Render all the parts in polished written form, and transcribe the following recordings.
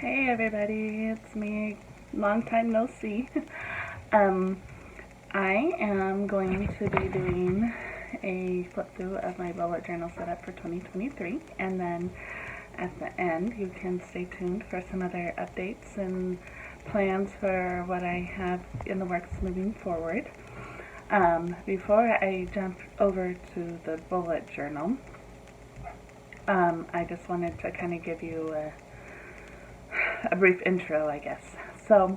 Hey everybody, it's me, long time no see. I am going to be doing a flip through of my bullet journal setup for 2023, and then at the end you can stay tuned for some other updates and plans for what I have in the works moving forward. Before I jump over to the bullet journal, I just wanted to kind of give you a brief intro, I guess. So,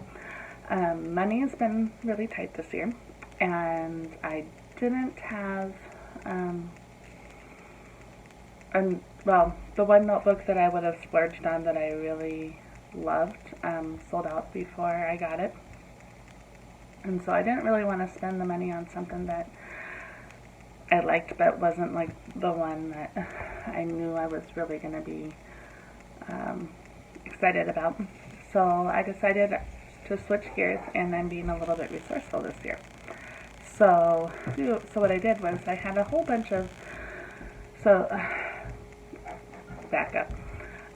money has been really tight this year, and I didn't have, the one notebook that I would have splurged on that I really loved sold out before I got it. And so I didn't really want to spend the money on something that I liked but wasn't like the one that I knew I was really going to be excited about. So I decided to switch gears, and I'm being a little bit resourceful this year. So what I did was I had a whole bunch of, back up.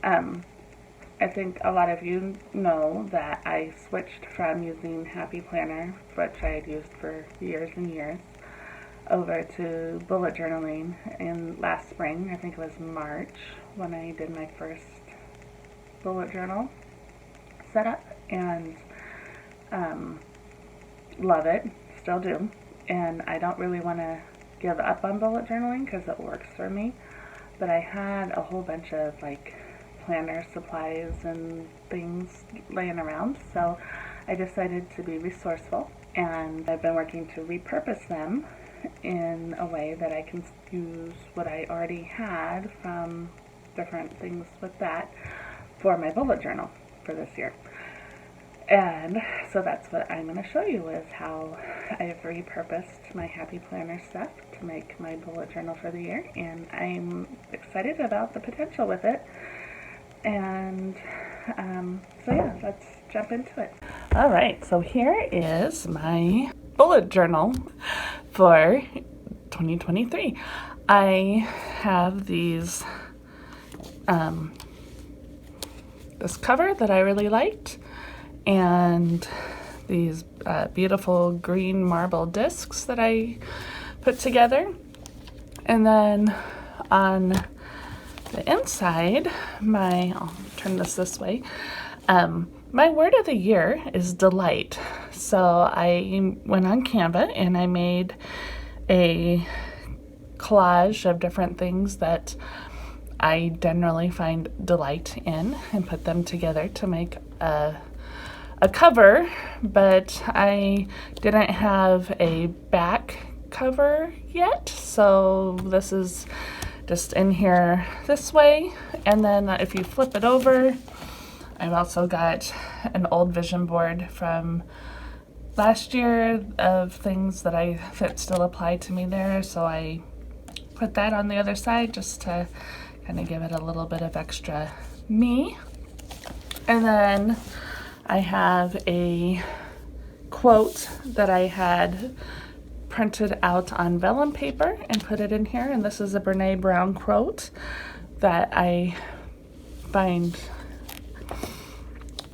I think a lot of you know that I switched from using Happy Planner, which I had used for years and years, over to bullet journaling in last spring. I think it was March when I did my first bullet journal setup, and love it, still do. And I don't really want to give up on bullet journaling because it works for me, but I had a whole bunch of like planner supplies and things laying around, so I decided to be resourceful, and I've been working to repurpose them in a way that I can use what I already had from different things with that for my bullet journal for this year. And so that's what I'm going to show you, is how I've repurposed my Happy Planner stuff to make my bullet journal for the year, and I'm excited about the potential with it. And so yeah, let's jump into it. All right, so here is my bullet journal for 2023. I have these this cover that I really liked, and these beautiful green marble discs that I put together. And then on the inside, I'll turn this way, my word of the year is delight. So I went on Canva and I made a collage of different things that I generally find delight in, and put them together to make a cover, but I didn't have a back cover yet, so this is just in here this way. And then if you flip it over, I've also got an old vision board from last year of things that still apply to me there, so I put that on the other side just to kind of give it a little bit of extra me. And then I have a quote that I had printed out on vellum paper and put it in here, and this is a Brene Brown quote that I find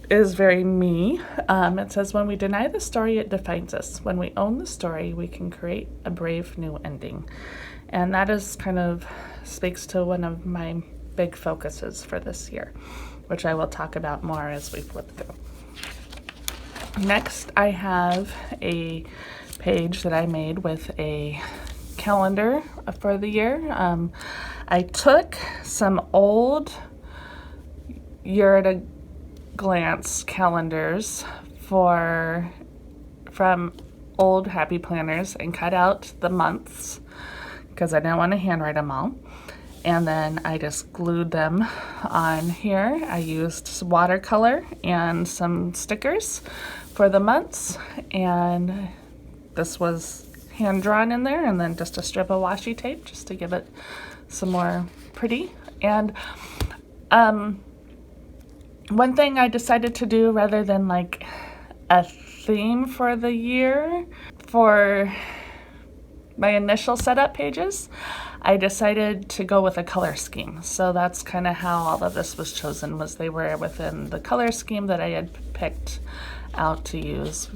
is very me. It says, "When we deny the story, it defines us. When we own the story, we can create a brave new ending." And that is kind of speaks to one of my big focuses for this year, which I will talk about more as we flip through. Next, I have a page that I made with a calendar for the year. I took some old year at a glance calendars from old Happy Planners and cut out the months because I didn't want to handwrite them all. And then I just glued them on here. I used watercolor and some stickers for the months, and this was hand drawn in there, and then just a strip of washi tape just to give it some more pretty. And one thing I decided to do, rather than like a theme for the year for my initial setup pages, I decided to go with a color scheme. So that's kind of how all of this was chosen, was they were within the color scheme that I had picked out to use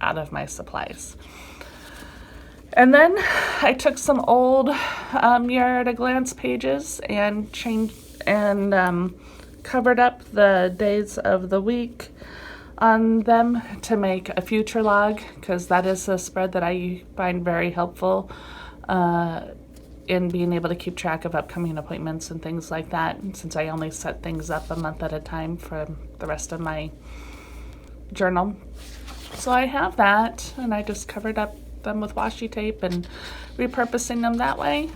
out of my supplies. And then I took some old Year at a Glance pages and changed and covered up the days of the week on them to make a future log, because that is a spread that I find very helpful in being able to keep track of upcoming appointments and things like that, since I only set things up a month at a time for the rest of my journal. So I have that, and I just covered up them with washi tape and repurposing them that way.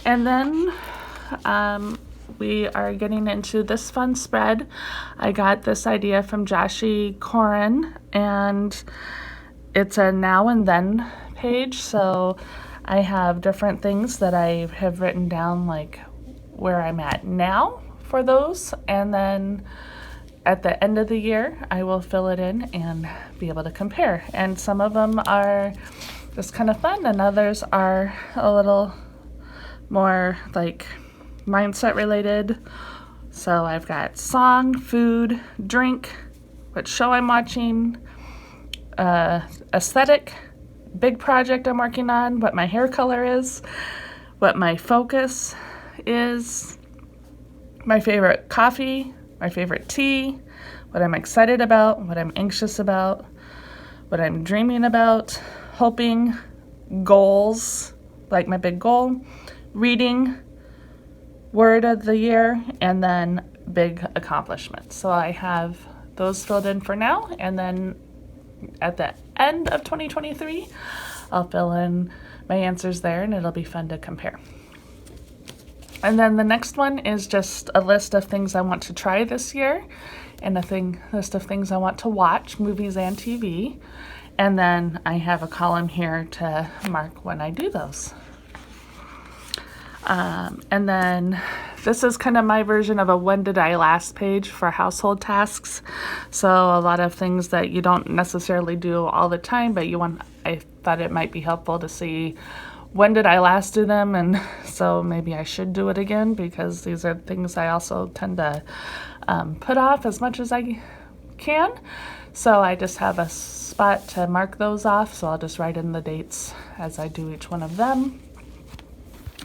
And then we are getting into this fun spread. I got this idea from Joshi Corin, and it's a now and then page. So I have different things that I have written down, like where I'm at now for those, and then at the end of the year I will fill it in and be able to compare. And some of them are just kind of fun, and others are a little more like mindset related. So I've got song, food, drink, what show I'm watching, aesthetic, big project I'm working on, what my hair color is, what my focus is, my favorite coffee, my favorite tea, what I'm excited about, what I'm anxious about, what I'm dreaming about, hoping, goals, like my big goal, reading, word of the year, and then big accomplishments. So I have those filled in for now, and then at the end of 2023 I'll fill in my answers there, and it'll be fun to compare. And then the next one is just a list of things I want to try this year, and list of things I want to watch, movies and TV. And then I have a column here to mark when I do those. And then this is kind of my version of a when did I last page for household tasks. So a lot of things that you don't necessarily do all the time, but I thought it might be helpful to see when did I last do them, and so maybe I should do it again, because these are things I also tend to put off as much as I can. So I just have a spot to mark those off, so I'll just write in the dates as I do each one of them.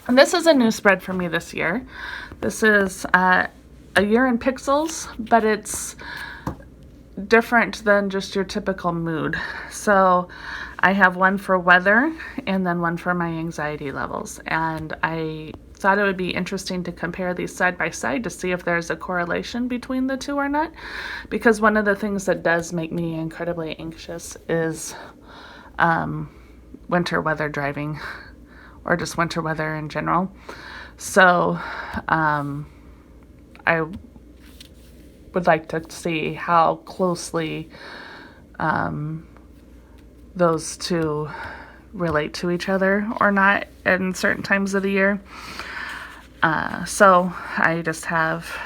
And this is a new spread for me this year. This is a year in pixels, but it's different than just your typical mood. So I have one for weather and then one for my anxiety levels. And I thought it would be interesting to compare these side by side to see if there's a correlation between the two or not. Because one of the things that does make me incredibly anxious is winter weather driving, or just winter weather in general. So I would like to see how closely those two relate to each other or not in certain times of the year. So I just have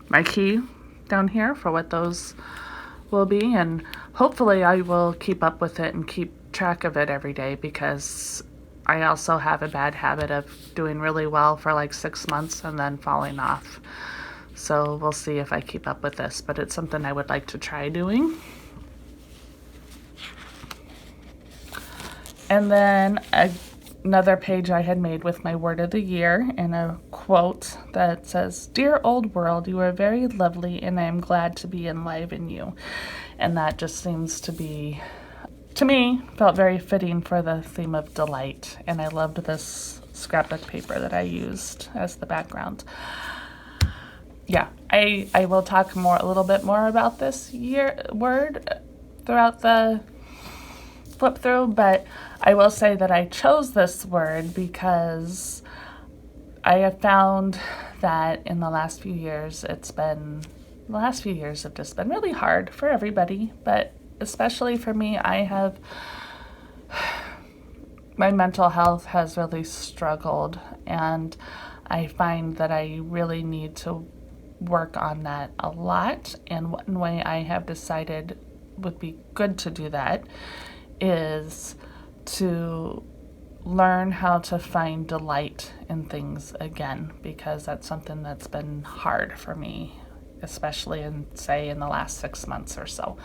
my key down here for what those will be, and hopefully I will keep up with it and keep track of it every day, because I also have a bad habit of doing really well for like 6 months and then falling off. So we'll see if I keep up with this, but it's something I would like to try doing. And then another page I had made with my word of the year and a quote that says, "Dear old world, you are very lovely and I am glad to be alive in you." And that just seems to be, to me, felt very fitting for the theme of delight. And I loved this scrapbook paper that I used as the background. Yeah, I will talk a little bit more about this word throughout the flip through, but I will say that I chose this word because I have found that in the last few years have just been really hard for everybody, but especially for me. My mental health has really struggled, and I find that I really need to work on that a lot. And one way I have decided would be good to do that is to learn how to find delight in things again, because that's something that's been hard for me, especially in the last 6 months or so.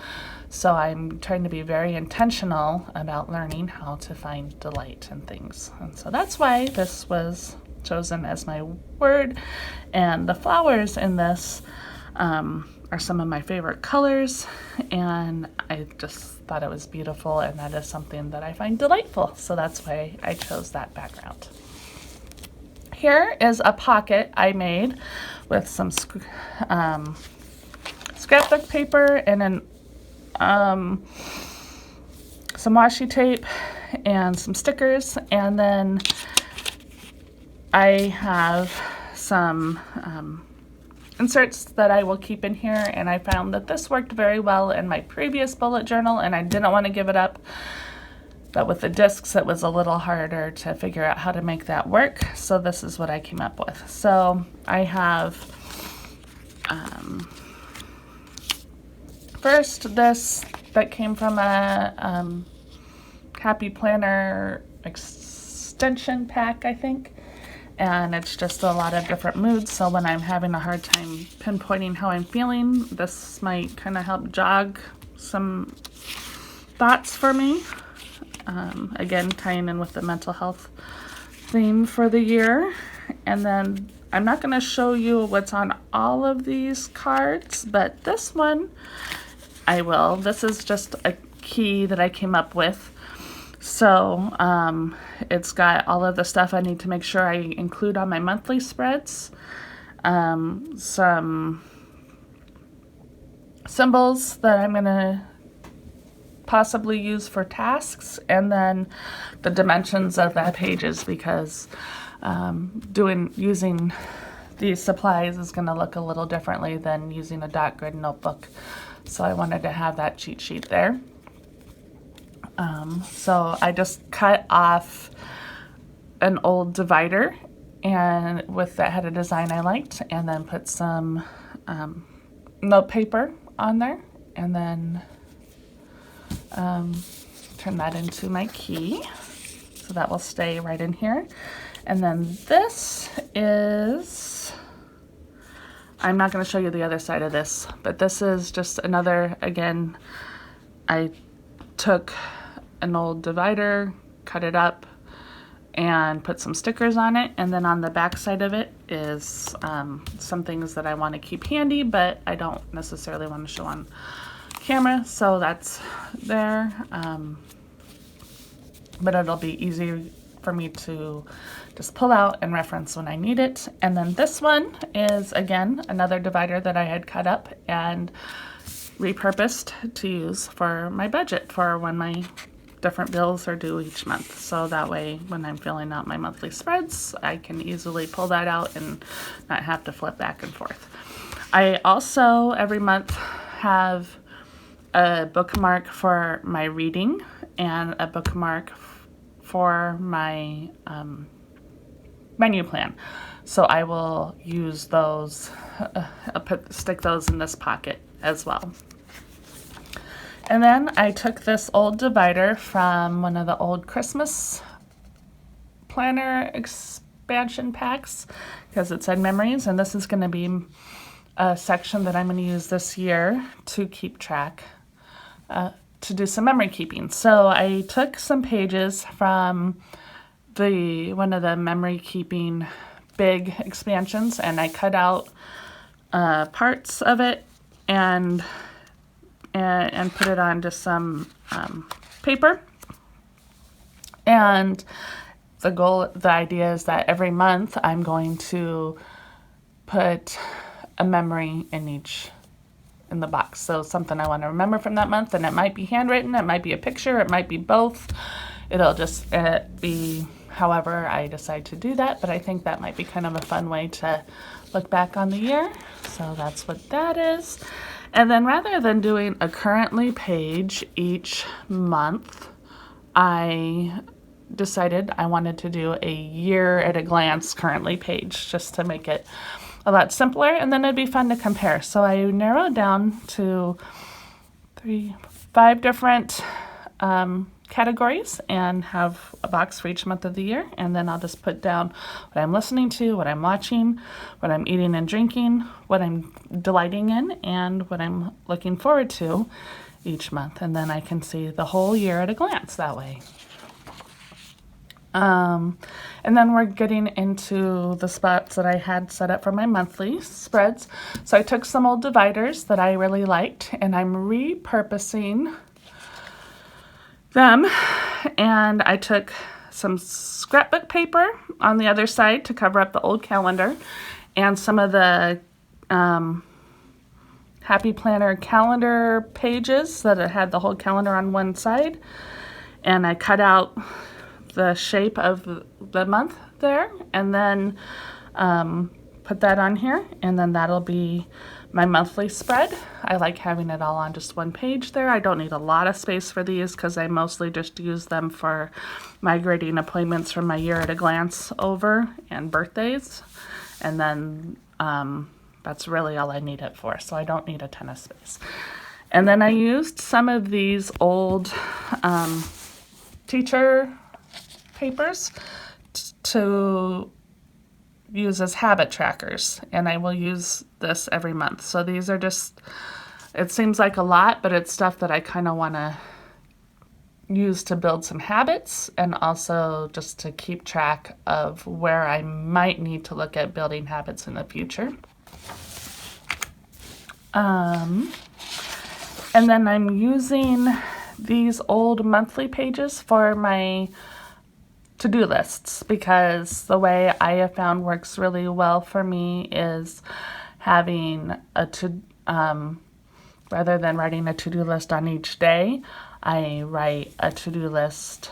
So I'm trying to be very intentional about learning how to find delight in things. And so that's why this was chosen as my word. And the flowers in this are some of my favorite colors, and I just thought it was beautiful, and that is something that I find delightful. So that's why I chose that background. Here is a pocket I made with some scrapbook paper and some washi tape and some stickers, and then I have some inserts that I will keep in here, and I found that this worked very well in my previous bullet journal, and I didn't want to give it up. But with the discs, it was a little harder to figure out how to make that work, so this is what I came up with. So I have first this that came from a Happy Planner extension pack, I think. And it's just a lot of different moods, so when I'm having a hard time pinpointing how I'm feeling, this might kind of help jog some thoughts for me. Again, tying in with the mental health theme for the year. And then I'm not going to show you what's on all of these cards, but this one I will. This is just a key that I came up with. So it's got all of the stuff I need to make sure I include on my monthly spreads, some symbols that I'm going to possibly use for tasks, and then the dimensions of the pages, because using these supplies is going to look a little differently than using a dot grid notebook. So I wanted to have that cheat sheet there. So I just cut off an old divider and that had a design I liked, and then put some note paper on there, and then turn that into my key, so that will stay right in here. And then this is, I'm not going to show you the other side of this, but this is just another, again, I took an old divider, cut it up, and put some stickers on it, and then on the back side of it is some things that I want to keep handy, but I don't necessarily want to show on camera, so that's there. But it'll be easy for me to just pull out and reference when I need it. And then this one is, again, another divider that I had cut up and repurposed to use for my budget for when my different bills are due each month. So that way, when I'm filling out my monthly spreads, I can easily pull that out and not have to flip back and forth. I also, every month, have a bookmark for my reading and a bookmark for my menu plan. So I will use those, stick those in this pocket as well. And then I took this old divider from one of the old Christmas planner expansion packs, because it said memories, and this is going to be a section that I'm going to use this year to keep track, to do some memory keeping. So I took some pages from one of the memory keeping big expansions, and I cut out parts of it and put it onto some paper. And the idea is that every month I'm going to put a memory in the box. So something I want to remember from that month, and it might be handwritten, it might be a picture, it might be both. It'll just be however I decide to do that, but I think that might be kind of a fun way to look back on the year. So that's what that is. And then rather than doing a currently page each month, I decided I wanted to do a year at a glance currently page, just to make it a lot simpler, and then it'd be fun to compare. So I narrowed down to 5 different categories and have a box for each month of the year. And then I'll just put down what I'm listening to, what I'm watching, what I'm eating and drinking, what I'm delighting in, and what I'm looking forward to each month. And then I can see the whole year at a glance that way. And then we're getting into the spots that I had set up for my monthly spreads. So I took some old dividers that I really liked, and I'm repurposing them. And I took some scrapbook paper on the other side to cover up the old calendar, and some of the Happy Planner calendar pages that had the whole calendar on one side. And I cut out the shape of the month there, and then put that on here, and then that'll be my monthly spread. I like having it all on just one page there. I don't need a lot of space for these because I mostly just use them for migrating appointments from my year at a glance over and birthdays, and then that's really all I need it for, so I don't need a ton of space. And then I used some of these old teacher papers to use as habit trackers, and I will use this every month. So these are just, it seems like a lot, but it's stuff that I kind of want to use to build some habits, and also just to keep track of where I might need to look at building habits in the future. And then I'm using these old monthly pages for my to-do lists, because the way I have found works really well for me is having rather than writing a to-do list on each day, I write a to-do list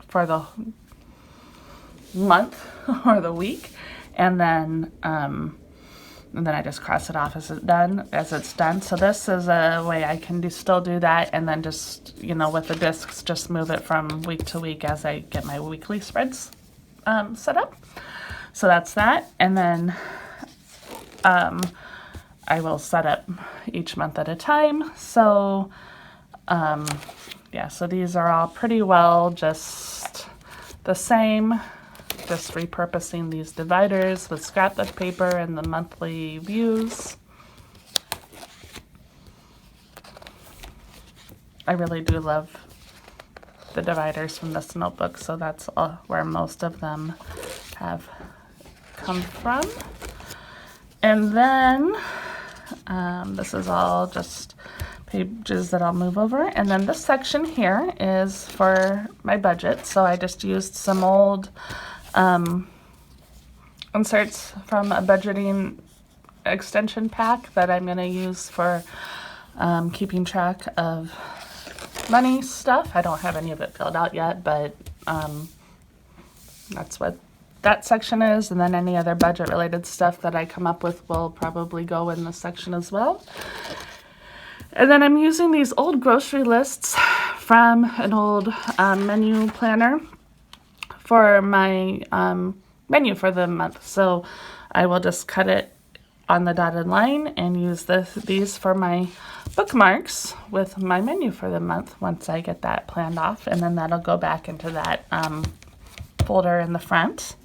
for the month or the week, and then I just cross it off as it's done. So this is a way I can still do that, and then just, with the discs, just move it from week to week as I get my weekly spreads set up. So that's that. And then I will set up each month at a time. So so these are all pretty well just the same. Just repurposing these dividers with scrapbook paper and the monthly views. I really do love the dividers from this notebook, so that's where most of them have come from. And then this is all just pages that I'll move over. And then this section here is for my budget. So I just used some old inserts from a budgeting extension pack that I'm going to use for keeping track of money stuff. I don't have any of it filled out yet, but that's what that section is. And then any other budget related stuff that I come up with will probably go in this section as well. And then I'm using these old grocery lists from an old menu planner for my menu for the month. So I will just cut it on the dotted line and use these for my bookmarks with my menu for the month once I get that planned off, and then that'll go back into that folder in the front.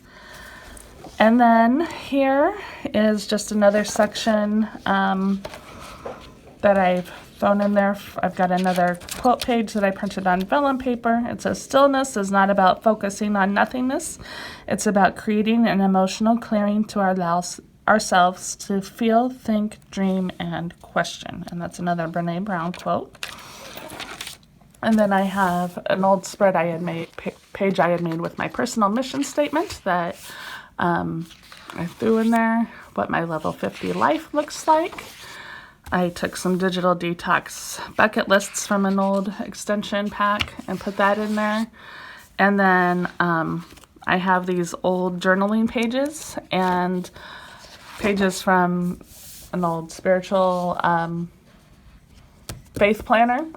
And then here is just another section that I've thrown in there. I've got another quote page that I printed on vellum paper. It says, "Stillness is not about focusing on nothingness. It's about creating an emotional clearing to ourselves to feel, think, dream, and question." And that's another Brene Brown quote. And then I have an old spread I had made, page I had made with my personal mission statement that I threw in there, what my level 50 life looks like. I took some digital detox bucket lists from an old extension pack and put that in there. And then I have these old journaling pages and pages from an old spiritual faith planner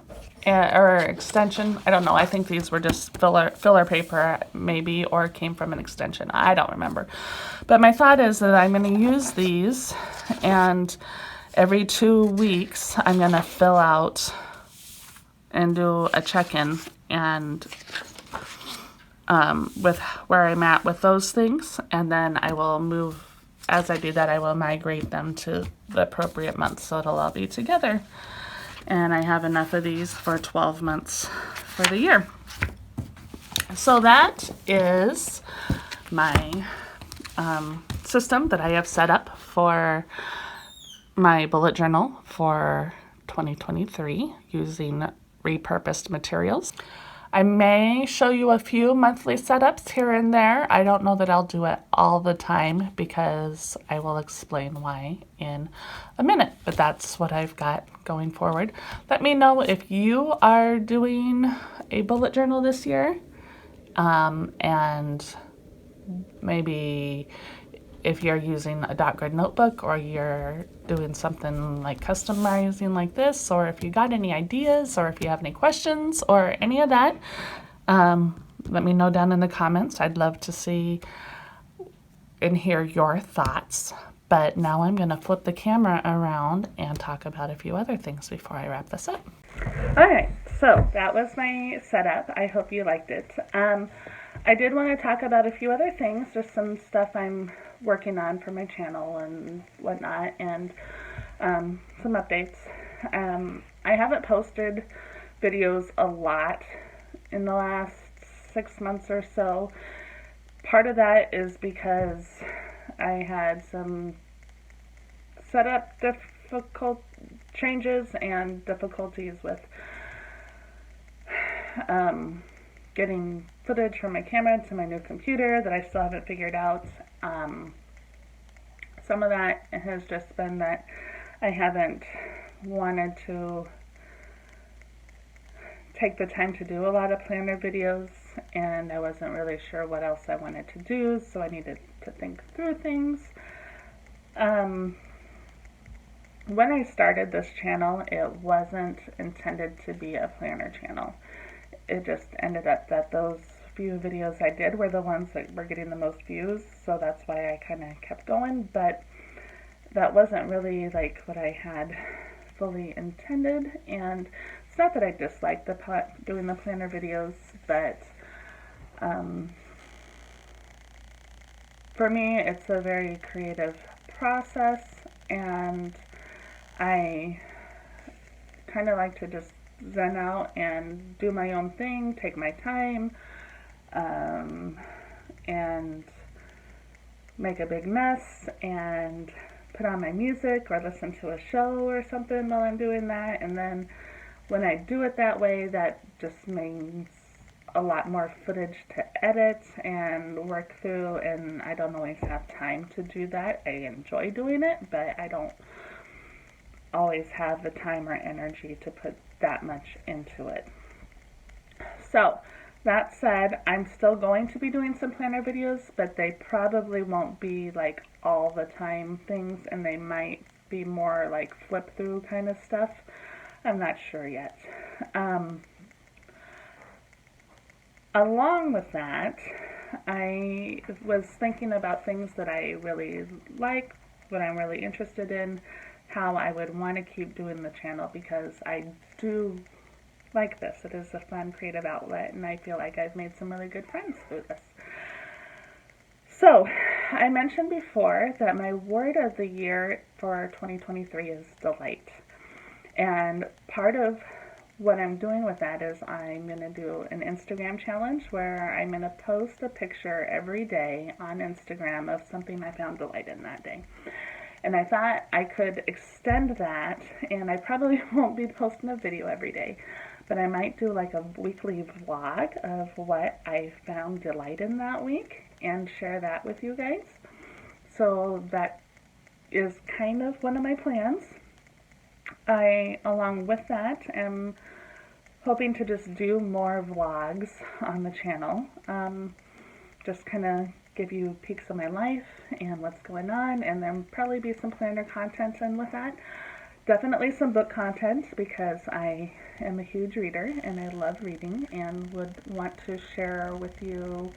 or extension. I don't know. I think these were just filler paper maybe, or came from an extension. I don't remember. But my thought is that I'm going to use these, and every 2 weeks, I'm going to fill out and do a check-in and with where I'm at with those things, and then I will move, as I do that, I will migrate them to the appropriate months, so it'll all be together. And I have enough of these for 12 months for the year. So that is my system that I have set up for my bullet journal for 2023 using repurposed materials. I may show you a few monthly setups here and there. I don't know that I'll do it all the time because I will explain why in a minute, but that's what I've got going forward. Let me know if you are doing a bullet journal this year, and maybe if you're using a dot grid notebook or you're doing something like customizing like this, or if you got any ideas or if you have any questions or any of that, let me know down in the comments. I'd love to see and hear your thoughts. But now I'm going to flip the camera around and talk about a few other things before I wrap this up. All right, so that was my setup. I hope you liked it. I did want to talk about a few other things, just some stuff I'm working on for my channel and whatnot, and some updates. I haven't posted videos a lot in the last 6 months or so. Part of that is because I had some setup changes and difficulties with getting footage from my camera to my new computer that I still haven't figured out. Some of that has just been that I haven't wanted to take the time to do a lot of planner videos, and I wasn't really sure what else I wanted to do, so I needed to think through things. When I started this channel, it wasn't intended to be a planner channel. It just ended up that those few videos I did were the ones that were getting the most views, so that's why I kind of kept going, but that wasn't really like what I had fully intended. And it's not that I dislike doing the planner videos, but for me it's a very creative process, and I kind of like to just zen out and do my own thing, take my time, and make a big mess and put on my music or listen to a show or something while I'm doing that. And then when I do it that way, that just means a lot more footage to edit and work through, and I don't always have time to do that. I enjoy doing it, but I don't always have the time or energy to put that much into it. So that said, I'm still going to be doing some planner videos, but they probably won't be like all the time things, and they might be more like flip through kind of stuff. I'm not sure yet. Along with that, I was thinking about things that I really like, what I'm really interested in, how I would want to keep doing the channel, because I do like this. It is a fun creative outlet, and I feel like I've made some really good friends through this. So I mentioned before that my word of the year for 2023 is delight, and part of what I'm doing with that is I'm going to do an Instagram challenge where I'm going to post a picture every day on Instagram of something I found delight in that day. And I thought I could extend that, and I probably won't be posting a video every day, but I might do like a weekly vlog of what I found delight in that week and share that with you guys. So that is kind of one of my plans. I, along with that, am hoping to just do more vlogs on the channel. Just kind of give you peeks of my life and what's going on, and there'll probably be some planner content in with that. Definitely some book content, because I am a huge reader and I love reading and would want to share with you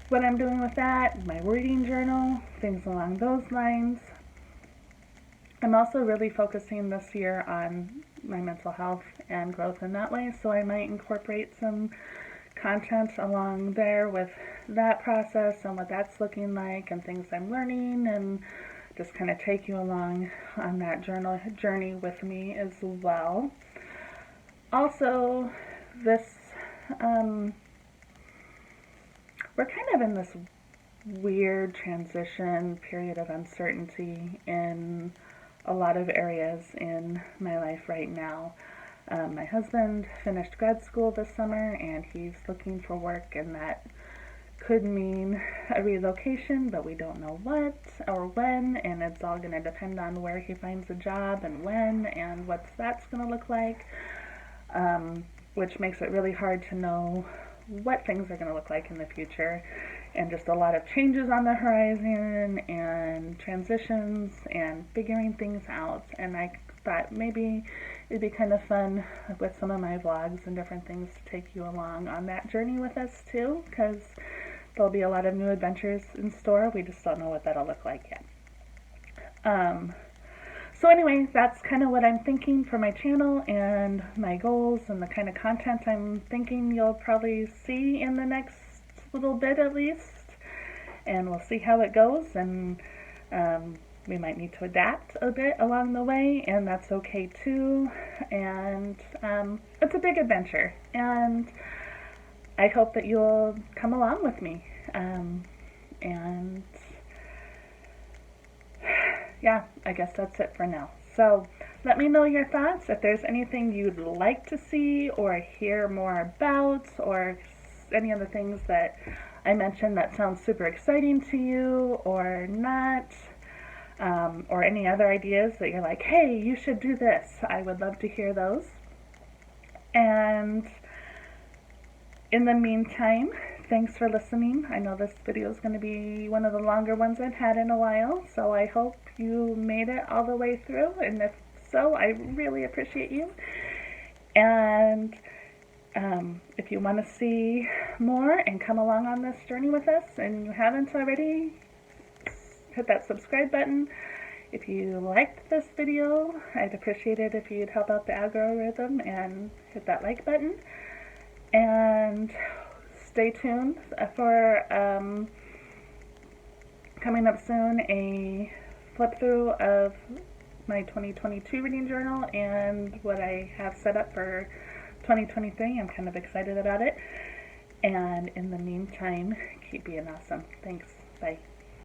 what I'm doing with that, my reading journal, things along those lines. I'm also really focusing this year on my mental health and growth in that way, so I might incorporate some content along there with that process and what that's looking like and things I'm learning, and just kind of take you along on that journey with me as well. Also, this we're kind of in this weird transition period of uncertainty in a lot of areas in my life right now. My husband finished grad school this summer and he's looking for work, and that could mean a relocation, but we don't know what or when, and it's all going to depend on where he finds a job and when and what that's going to look like, which makes it really hard to know what things are going to look like in the future, and just a lot of changes on the horizon and transitions and figuring things out. And I thought maybe it'd be kind of fun with some of my vlogs and different things to take you along on that journey with us too, because there'll be a lot of new adventures in store. We just don't know what that'll look like yet. So anyway, that's kind of what I'm thinking for my channel and my goals and the kind of content I'm thinking you'll probably see in the next little bit at least. And we'll see how it goes, and we might need to adapt a bit along the way, and that's okay too. And it's a big adventure, and I hope that you'll come along with me. And yeah, I guess that's it for now. So let me know your thoughts. If there's anything you'd like to see or hear more about, or any of the things that I mentioned that sounds super exciting to you or not, or any other ideas that you're like, hey, you should do this, I would love to hear those. And in the meantime, thanks for listening. I know this video is going to be one of the longer ones I've had in a while, so I hope you made it all the way through, and if so, I really appreciate you. And if you want to see more and come along on this journey with us, and you haven't already, hit that subscribe button. If you liked this video, I'd appreciate it if you'd help out the algorithm and hit that like button. And stay tuned for coming up soon, a flip through of my 2022 reading journal and what I have set up for 2023. I'm kind of excited about it. And in the meantime, keep being awesome. Thanks. Bye.